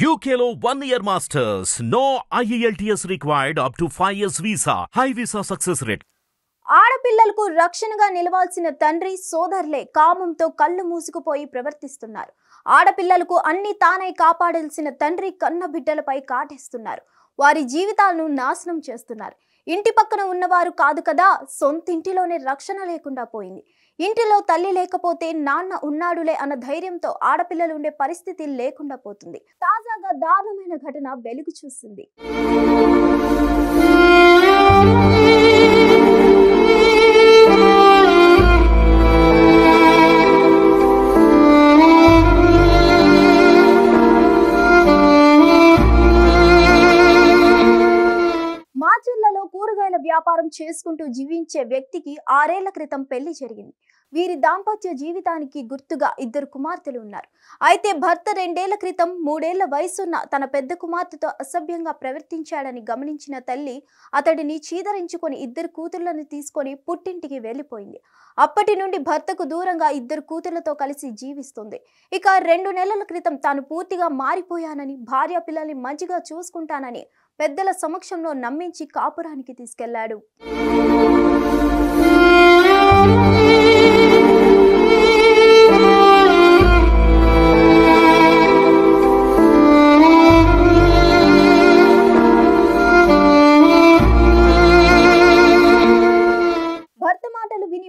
UKLO 1 year masters. No IELTS required up to 5 years visa. High visa success rate. ఆడపిల్లలకు రక్షణగా నిలవాల్సిన తండ్రి సోదరులే కామంతో కళ్ళు మూసుకుపోయి ప్రవర్తిస్తున్నారు. ఆడపిల్లలకు అన్ని తానై కాపాడాల్సిన తండ్రి కన్న బిడ్డలపై కాటేస్తున్నారు. వారి జీవితాలను నాశనం చేస్తున్నారు. ఇంటి పక్కన ఉన్నవారు కాదు కదా, సొంతింటిలోనే రక్షణ లేకుండా పోయింది. ఇంటిలో తల్లి లేకపోతే నాన్న ఉన్నాడులే అన్న ధైర్యంతో ఆడపిల్లలు ఉండే పరిస్థితి లేకుండా పోతుంది. తాజాగా దారుణమైన ఘటన వెలుగు చూసింది. మాచర్లలో కూరగాయల వ్యాపారం చేసుకుంటూ జీవించే వ్యక్తికి 6 ఏళ్ల క్రితం పెళ్లి జరిగింది. వీరి దాంపత్య జీవితానికి గుర్తుగా 2 కుమార్తెలు ఉన్నారు. అయితే భర్త 2 ఏళ్ల క్రితం 3 ఏళ్ల వయసున్న తన పెద్ద కుమార్తెతో అసభ్యంగా ప్రవర్తించాడని గమనించిన తల్లి అతడిని చీదరించుకొని 2 కూతుళ్లను తీసుకొని పుట్టింటికి వెళ్లిపోయింది. అప్పటి నుండి భర్తకు దూరంగా 2 కూతుళ్లతో కలిసి జీవిస్తుంది. ఇక 2 నెలల క్రితం తాను పూర్తిగా మారిపోయానని, భార్య పిల్లల్ని మంచిగా చూసుకుంటానని పెద్దల సమక్షంలో నమ్మించి కాపురానికి తీసుకెళ్లాడు.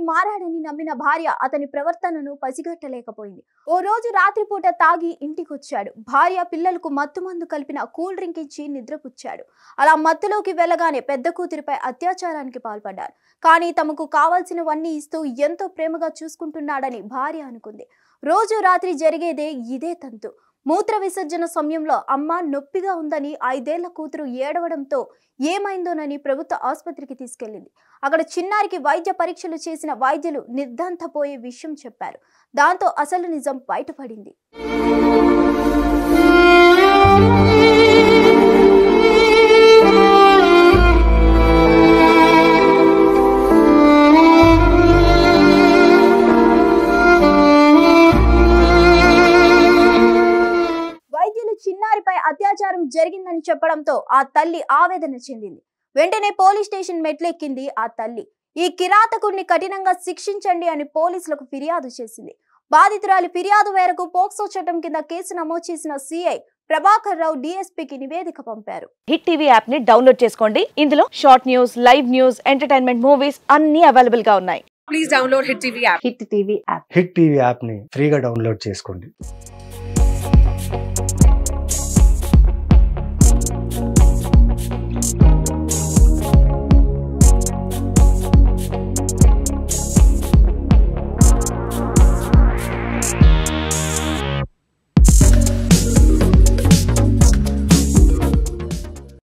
మారాడని నమ్మిన భార్య అతని ప్రవర్తనను పసిగట్టలేకపోయింది. ఓ రోజు రాత్రిపూట తాగి ఇంటికొచ్చాడు. భార్య పిల్లలకు మత్తుమందు కలిపిన కూల్ డ్రింక్ ఇచ్చి నిద్రపుచ్చాడు. అలా మత్తులోకి వెళ్ళగానే పెద్ద కూతురిపై అత్యాచారానికి పాల్పడ్డారు. కానీ తమకు కావాల్సినవన్నీ ఇస్తూ ఎంతో ప్రేమగా చూసుకుంటున్నాడని భార్య అనుకుంది. రోజు రాత్రి జరిగేదే ఇదే తంతు. మూత్ర విసర్జన సమయంలో అమ్మ నొప్పిగా ఉందని 5 ఏళ్ల కూతురు ఏడవడంతో ఏమైందోనని ప్రభుత్వ ఆసుపత్రికి తీసుకెళ్లింది. అక్కడ చిన్నారికి వైద్య పరీక్షలు చేసిన వైద్యులు నిర్ధాంతపోయే విషయం చెప్పారు. దాంతో అసలు నిజం బయటపడింది. చిన్నారిపై అత్యాచారం జరిగిందని చెప్పడంతో ఆ తల్లి ఆవేదన చెందింది. వెంటనే పోలీస్ స్టేషన్ మెట్లెక్కింది ఆ తల్లి. ఈ కిరాతకుడిని కఠినంగా శిక్షించండి అని పోలీసులకు ఫిర్యాదు చేసింది. బాధితురాలి ఫిర్యాదు మేరకు పోక్సో చట్టం కింద కేసు నమోదు చేసిన సిఐ ప్రభాకర్ రావు DSPకి నివేదిక పంపారు. హిట్ టీవీ యాప్ ని డౌన్లోడ్ చేసుకోండి. ఇందులో short news, live news, entertainment movies అన్ని అవైలబుల్ గా ఉన్నాయి. Please download hit TV app. Hit TV app ని ఫ్రీగా డౌన్లోడ్ చేసుకోండి.